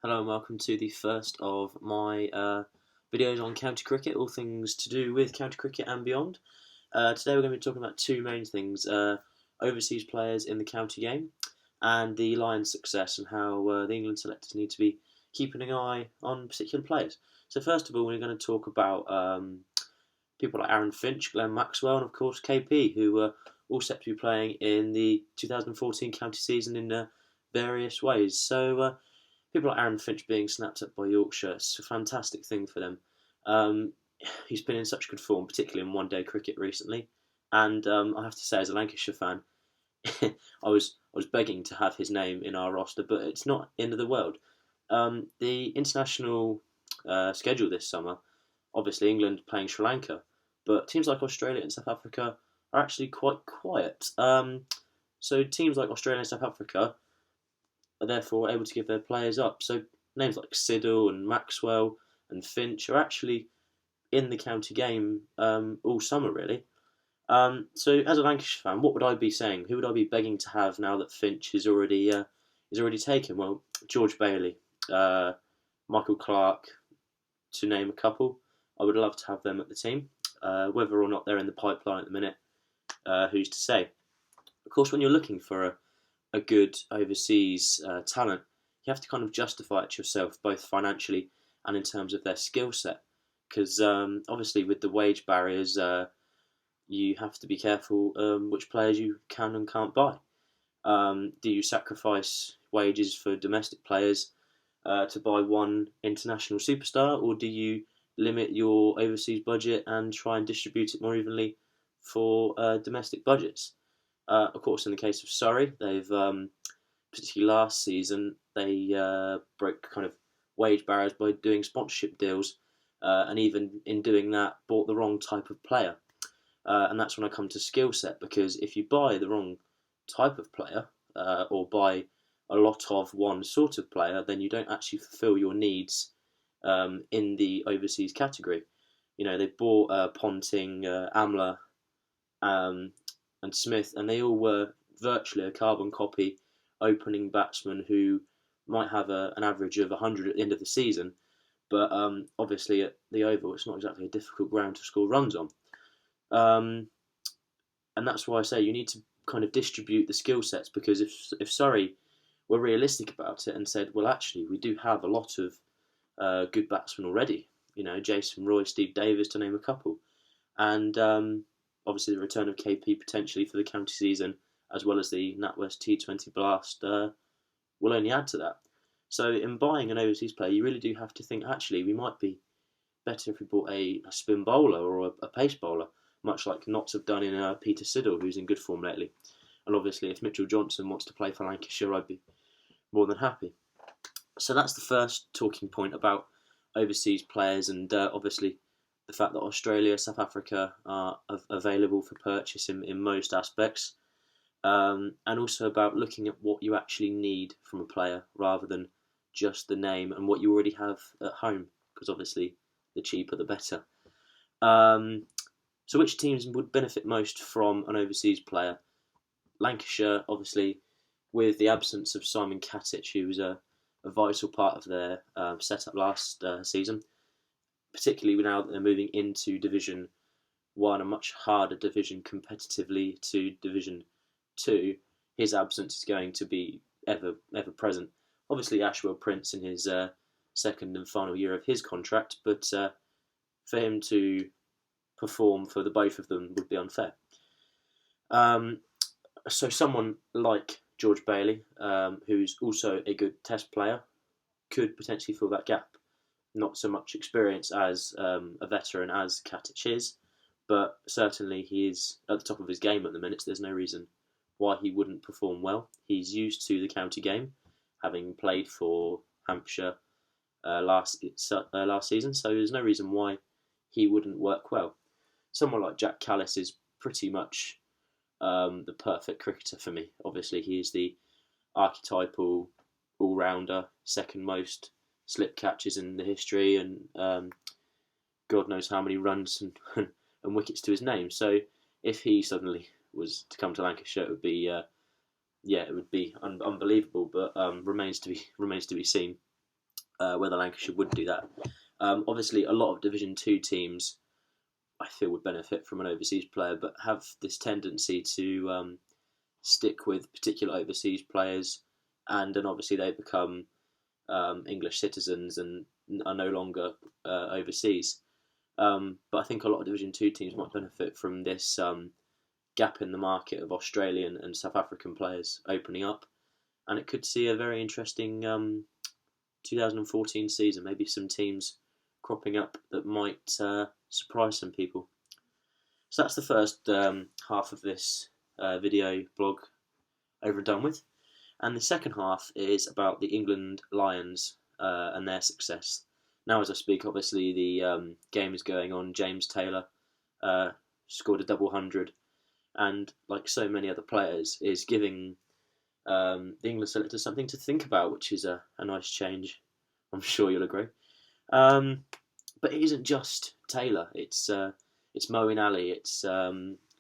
Hello and welcome to the first of my videos on county cricket, all things to do with county cricket and beyond. Today we're going to be talking about two main things, overseas players in the county game and the Lions' success and how the England selectors need to be keeping an eye on particular players. So first of all, we're going to talk about people like Aaron Finch, Glenn Maxwell and of course KP, who were all set to be playing in the 2014 county season in various ways. So people like Aaron Finch being snapped up by Yorkshire, it's a fantastic thing for them. Um, he's been in such good form, particularly in one-day cricket recently, and I have to say, as a Lancashire fan, I was begging to have his name in our roster, but it's not end of the world. The international schedule this summer, obviously England playing Sri Lanka, but teams like Australia and South Africa are actually quite quiet. So teams like Australia and South Africa are therefore able to give their players up. So names like Siddle and Maxwell and Finch are actually in the county game all summer, really. So as a Lancashire fan, what would I be saying? Who would I be begging to have now that Finch is already taken? Well, George Bailey, Michael Clarke, to name a couple. I would love to have them at the team. Whether or not they're in the pipeline at the minute, who's to say? Of course, when you're looking for a good overseas talent, you have to kind of justify it to yourself, both financially and in terms of their skill set. Because obviously, with the wage barriers, you have to be careful which players you can and can't buy. Do you sacrifice wages for domestic players to buy one international superstar, or do you limit your overseas budget and try and distribute it more evenly for domestic budgets? Of course, in the case of Surrey, they've particularly last season they broke kind of wage barriers by doing sponsorship deals, and even in doing that, bought the wrong type of player. And that's when I come to skill set, because if you buy the wrong type of player or buy a lot of one sort of player, then you don't actually fulfil your needs in the overseas category. You know, they bought Ponting, Amla, um, and Smith, and they all were virtually a carbon copy opening batsmen who might have an average of 100 at the end of the season, but obviously at the Oval it's not exactly a difficult ground to score runs on. Um, and that's why I say you need to kind of distribute the skill sets, because if Surrey were realistic about it and said, well, actually, we do have a lot of good batsmen already, you know, Jason Roy, Steve Davis, to name a couple, and obviously the return of KP potentially for the county season, as well as the NatWest T20 Blast, will only add to that. So in buying an overseas player, you really do have to think, actually, we might be better if we bought a spin bowler or a pace bowler, much like Notts have done in Peter Siddle, who's in good form lately. And obviously, if Mitchell Johnson wants to play for Lancashire, I'd be more than happy. So that's the first talking point about overseas players, and obviously the fact that Australia, South Africa are available for purchase in most aspects, and also about looking at what you actually need from a player rather than just the name and what you already have at home, because obviously the cheaper the better. Um, so which teams would benefit most from an overseas player? Lancashire, obviously, with the absence of Simon Katic, who was a vital part of their setup last season, particularly now that they're moving into Division 1, a much harder division competitively to Division 2, his absence is going to be ever present. Obviously, Ashwell Prince in his second and final year of his contract, but for him to perform for the both of them would be unfair. Um, so someone like George Bailey, who's also a good Test player, could potentially fill that gap. Not so much experience as a veteran as Katic is, but certainly he is at the top of his game at the minute. So there's no reason why he wouldn't perform well. He's used to the county game, having played for Hampshire last season, so there's no reason why he wouldn't work well. Someone like Jack Callis is pretty much the perfect cricketer for me. Obviously, he is the archetypal all-rounder, second most slip catches in the history, and God knows how many runs and wickets to his name. So if he suddenly was to come to Lancashire, it would be it would be unbelievable. But remains to be seen. whether Lancashire would do that. Obviously, a lot of Division 2 teams I feel would benefit from an overseas player, but have this tendency to stick with particular overseas players, and then obviously they become English citizens and are no longer overseas. But I think a lot of Division 2 teams might benefit from this gap in the market of Australian and South African players opening up, and it could see a very interesting 2014 season. Maybe some teams cropping up that might surprise some people. So that's the first half of this video blog over and done with. And the second half is about the England Lions and their success. Now, as I speak, obviously the game is going on. James Taylor scored a double hundred, and like so many other players, is giving the England selectors something to think about, which is a nice change. I'm sure you'll agree. But it isn't just Taylor. It's Moeen Ali. It's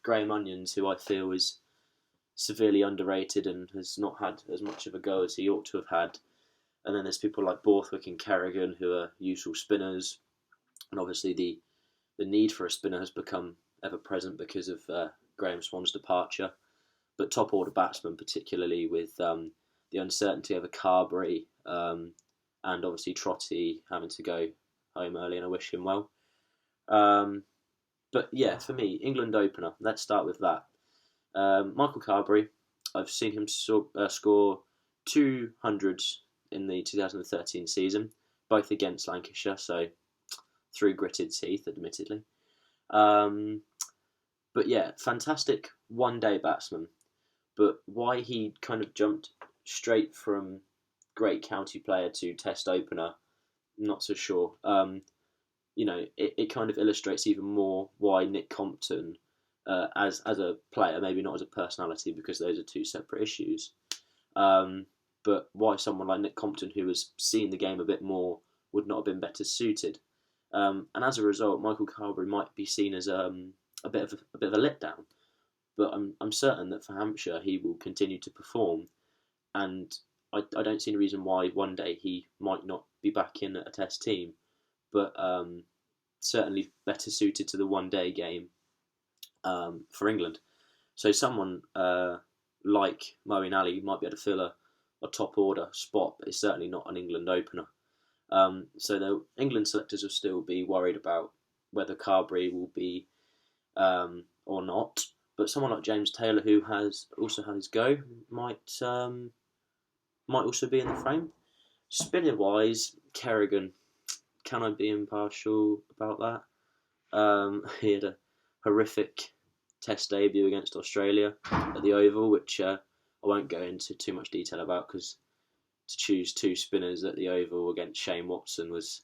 Graham Onions, who I feel is severely underrated and has not had as much of a go as he ought to have had. And then there's people like Borthwick and Kerrigan, who are useful spinners. And obviously the need for a spinner has become ever present because of Graham Swann's departure. But top order batsmen, particularly with the uncertainty over Carberry and obviously Trotty having to go home early, and I wish him well. But yeah, for me, England opener. Let's start with that. Michael Carberry, I've seen him score 200s in the 2013 season, both against Lancashire, so through gritted teeth, admittedly. But yeah, fantastic one-day batsman. But why he kind of jumped straight from great county player to Test opener, not so sure. It kind of illustrates even more why Nick Compton, as a player, maybe not as a personality, because those are two separate issues, but why someone like Nick Compton, who has seen the game a bit more, would not have been better suited. And as a result, Michael Carberry might be seen as a bit of a letdown. But I'm certain that for Hampshire he will continue to perform, and I don't see any reason why one day he might not be back in a Test team, but certainly better suited to the one-day game for England. So someone like Moeen Ali might be able to fill a top order spot, but it's certainly not an England opener. So the England selectors will still be worried about whether Carberry will be or not. But someone like James Taylor, who has also had his go, might also be in the frame. Spinner wise, Kerrigan, can I be impartial about that? He had a horrific Test debut against Australia at the Oval, which I won't go into too much detail about, because to choose two spinners at the Oval against Shane Watson was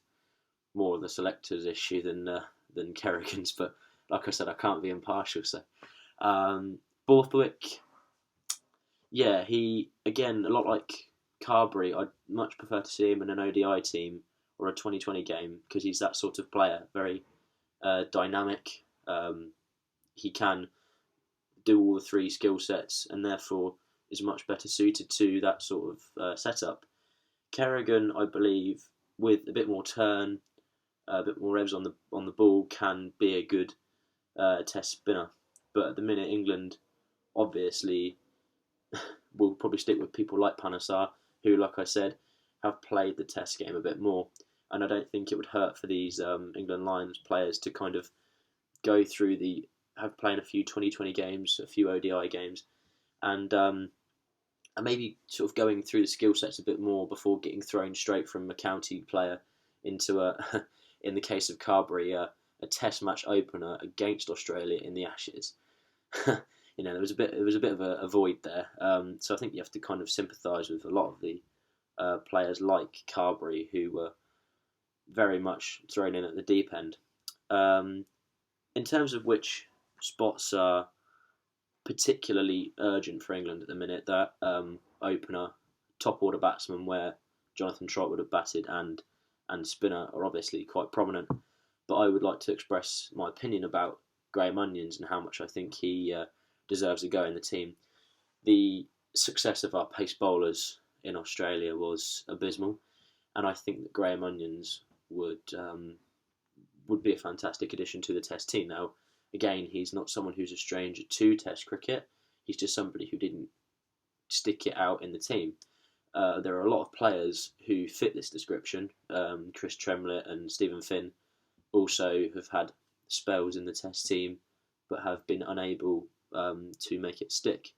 more of the selector's issue than Kerrigan's. But like I said, I can't be impartial. So Borthwick, yeah, he again, a lot like Carberry, I'd much prefer to see him in an ODI team or a 2020 game, because he's that sort of player, very dynamic. He can do all the three skill sets, and therefore is much better suited to that sort of setup. Kerrigan, I believe, with a bit more turn, a bit more revs on the ball, can be a good Test spinner. But at the minute, England obviously will probably stick with people like Panesar, who, like I said, have played the Test game a bit more. And I don't think it would hurt for these England Lions players to kind of go through have played a few 2020 games, a few ODI games, and maybe sort of going through the skill sets a bit more before getting thrown straight from a county player into in the case of Carberry, a Test match opener against Australia in the Ashes. There was a bit of a void there. So I think you have to kind of sympathise with a lot of the players like Carberry, who were very much thrown in at the deep end. In terms of which spots are particularly urgent for England at the minute, that opener, top order batsman where Jonathan Trott would have batted, and spinner are obviously quite prominent. But I would like to express my opinion about Graham Onions and how much I think he deserves a go in the team. The success of our pace bowlers in Australia was abysmal, and I think that Graham Onions would be a fantastic addition to the Test team. Now, again, he's not someone who's a stranger to Test cricket. He's just somebody who didn't stick it out in the team. There are a lot of players who fit this description. Chris Tremlett and Stephen Finn also have had spells in the Test team, but have been unable to make it stick.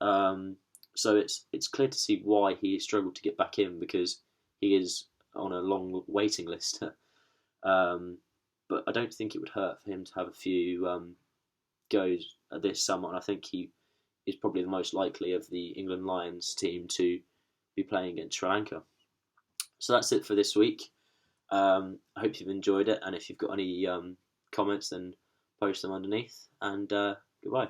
So it's clear to see why he struggled to get back in, because he is on a long waiting list. But I don't think it would hurt for him to have a few goes this summer, and I think he is probably the most likely of the England Lions team to be playing against Sri Lanka. So that's it for this week. I hope you've enjoyed it, and if you've got any comments, then post them underneath, and goodbye.